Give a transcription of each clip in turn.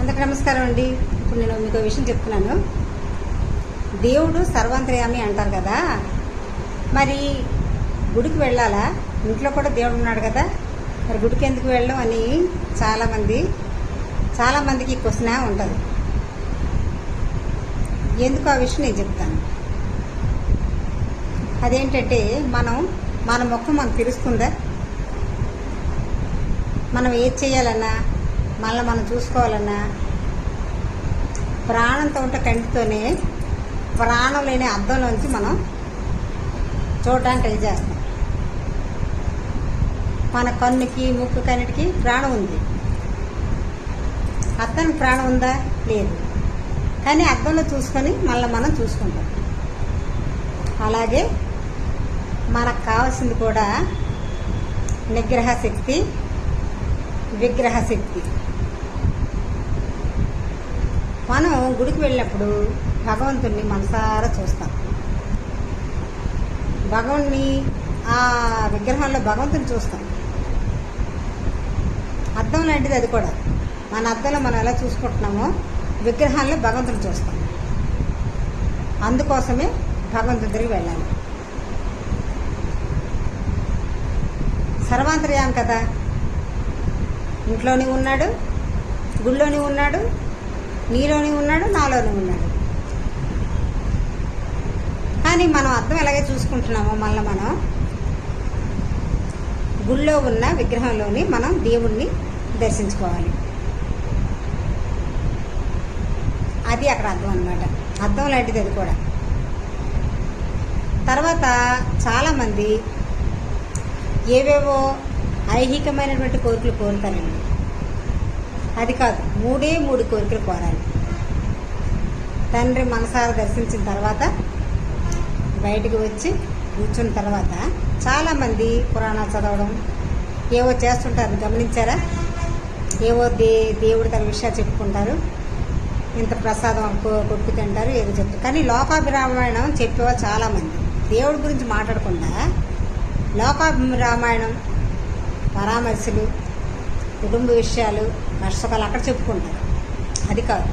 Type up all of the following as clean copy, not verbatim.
అందరికీ నమస్కారం అండి. ఇప్పుడు నేను మీకు విషయం చెప్తున్నాను. దేవుడు సర్వాంతర్యామి అంటారు కదా, మరి గుడికి వెళ్ళాలా? ఇంట్లో కూడా దేవుడు ఉన్నాడు కదా, మరి గుడికి ఎందుకు వెళ్ళడం అని చాలామందికి క్వశ్చన్ ఉంటుంది. ఎందుకు ఆ విషయం నేను చెప్తాను. అదేంటంటే మన ముఖం మనకు తెలుస్తుందా? మనం ఏది చేయాలన్నా, మళ్ళీ మనం చూసుకోవాలన్నా ప్రాణంతో ఉంటే కంటితోనే ప్రాణం లేని అద్దంలోంచి మనం చూడడానికి ట్రై చేస్తాం. మన కన్నుకి ముక్కు కన్నిటికి ప్రాణం ఉంది, అద్దానికి ప్రాణం ఉందా? లేదు. కానీ అద్దంలో చూసుకొని మళ్ళీ మనం చూసుకుంటాం. అలాగే మనకు కావాల్సింది కూడా నిగ్రహ శక్తి, విగ్రహ శక్తి. మనం గుడికి వెళ్ళినప్పుడు భగవంతుణ్ణి మనసారా చూస్తాం. భగవాన్ని ఆ విగ్రహంలో భగవంతుని చూస్తాం. అద్దం లాంటిది అది కూడా. మన అద్దంలో మనం ఎలా చూసుకుంటున్నామో విగ్రహాల్లో భగవంతుని చూస్తాం. అందుకోసమే భగవంతుడి దగ్గరికి వెళ్ళాలి. సర్వాంతర్యామి కదా, ఇంట్లోనే ఉన్నాడు, గుళ్ళోనే ఉన్నాడు, నీలోనే ఉన్నాడు, నాలోనే ఉన్నాడు. కానీ మనం అర్థం ఎలాగే చూసుకుంటున్నామో మళ్ళీ మనం గుళ్ళో ఉన్న విగ్రహంలోని మనం దేవుణ్ణి దర్శించుకోవాలి. అది అక్కడ అర్థం అన్నమాట. అర్థం లాంటిది అది కూడా. తర్వాత చాలామంది ఏవేవో ఐహికమైనటువంటి కోరికలు కోరుతారండి. అది కాదు, మూడు కోరికలు కోరాలి. తండ్రి మనసారా దర్శించిన తర్వాత బయటికి వచ్చి కూర్చున్న తర్వాత చాలామంది పురాణాలు చదవడం ఏవో చేస్తుంటారు. గమనించారా? ఏవో దేవుడి తన విషయాలు చెప్పుకుంటారు, ఇంత ప్రసాదం కొడుకు తింటారు, ఏదో చెప్తారు. కానీ లోకాభిరామాయణం చెప్పేవారు చాలామంది దేవుడి గురించి మాట్లాడకుండా లోకాభిరామాయణం, పరామర్శలు, కుటుంబ విషయాలు, కష్టకాలు అక్కడ చెప్పుకుంటారు. అది కాదు.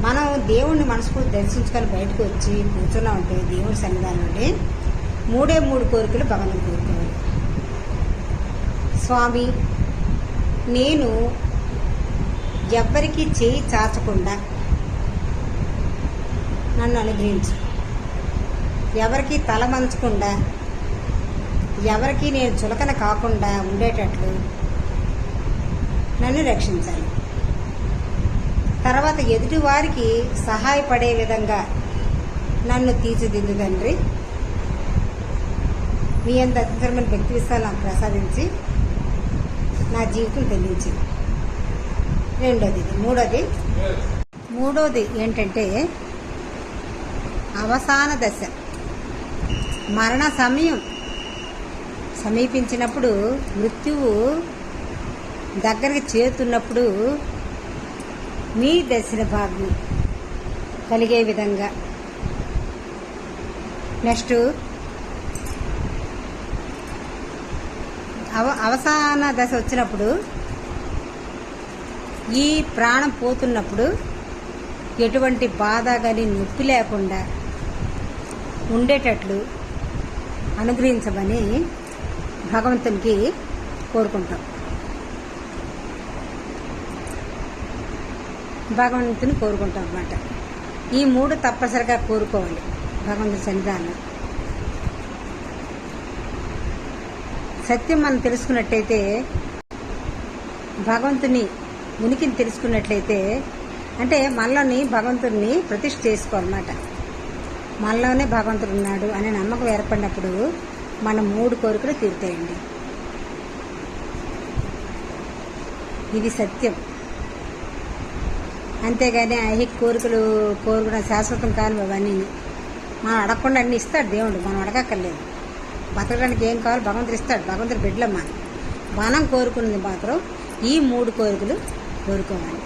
మనం దేవుణ్ణి మనసుకు దర్శించుకొని బయటకు వచ్చి కూర్చున్నామంటే దేవుడి సన్నిధానం అంటే మూడు కోరికలు భగవంతుని కోరుకోవాలి. స్వామి, నేను ఎవ్వరికీ చేయి చాచకుండా నన్ను అనుగ్రహించు. ఎవరికి తల మంచకుండా, ఎవరికి నేను చులకన కాకుండా ఉండేటట్లు నన్ను రక్షించాలి. తర్వాత ఎదుటి వారికి సహాయపడే విధంగా నన్ను తీర్చిదిద్దు తండ్రి. మీ అంత అద్భుతమైన వ్యక్తి విషయాలు నాకు ప్రసాదించి నా జీవితం తెలియించి. మూడోది ఏంటంటే అవసాన దశ, మరణ సమయం సమీపించినప్పుడు, మృత్యువు దగ్గరికి చేరుతున్నప్పుడు మీ దర్శన భాగ్యం కలిగే విధంగా. నెక్స్ట్ అవసాన దశ వచ్చినప్పుడు, ఈ ప్రాణం పోతున్నప్పుడు ఎటువంటి బాధ కానీ నొప్పి లేకుండా ఉండేటట్లు అనుగ్రహించమని భగవంతునికి కోరుకుంటాం. అన్నమాట. ఈ మూడు తప్పనిసరిగా కోరుకోవాలి భగవంతుని సన్నిధానం. సత్యం మనం తెలుసుకున్నట్లయితే, భగవంతుని ఉనికిని తెలుసుకున్నట్లయితే, అంటే మనలోని భగవంతుడిని ప్రతిష్ఠ చేసుకోవాలన్నమాట. మనలోనే భగవంతుడు ఉన్నాడు అనే నమ్మకం ఏర్పడినప్పుడు మన 3 కోరికలు తీరుతాయండి. ఇది సత్యం. అంతేగాని ఐహిక కోరికలు కోరుకున్న శాశ్వతం కాదు. అవన్నీ మనం అడగకుండా అన్ని ఇస్తాడు దేవుడు, మనం అడగక్కర్లేదు. బతకడానికి ఏం కావాలో భగవంతుడు ఇస్తాడు. భగవంతుడు బిడ్డలం మనం కోరుకున్నది మాత్రం ఈ 3 కోరికలు కోరుకోవాలి.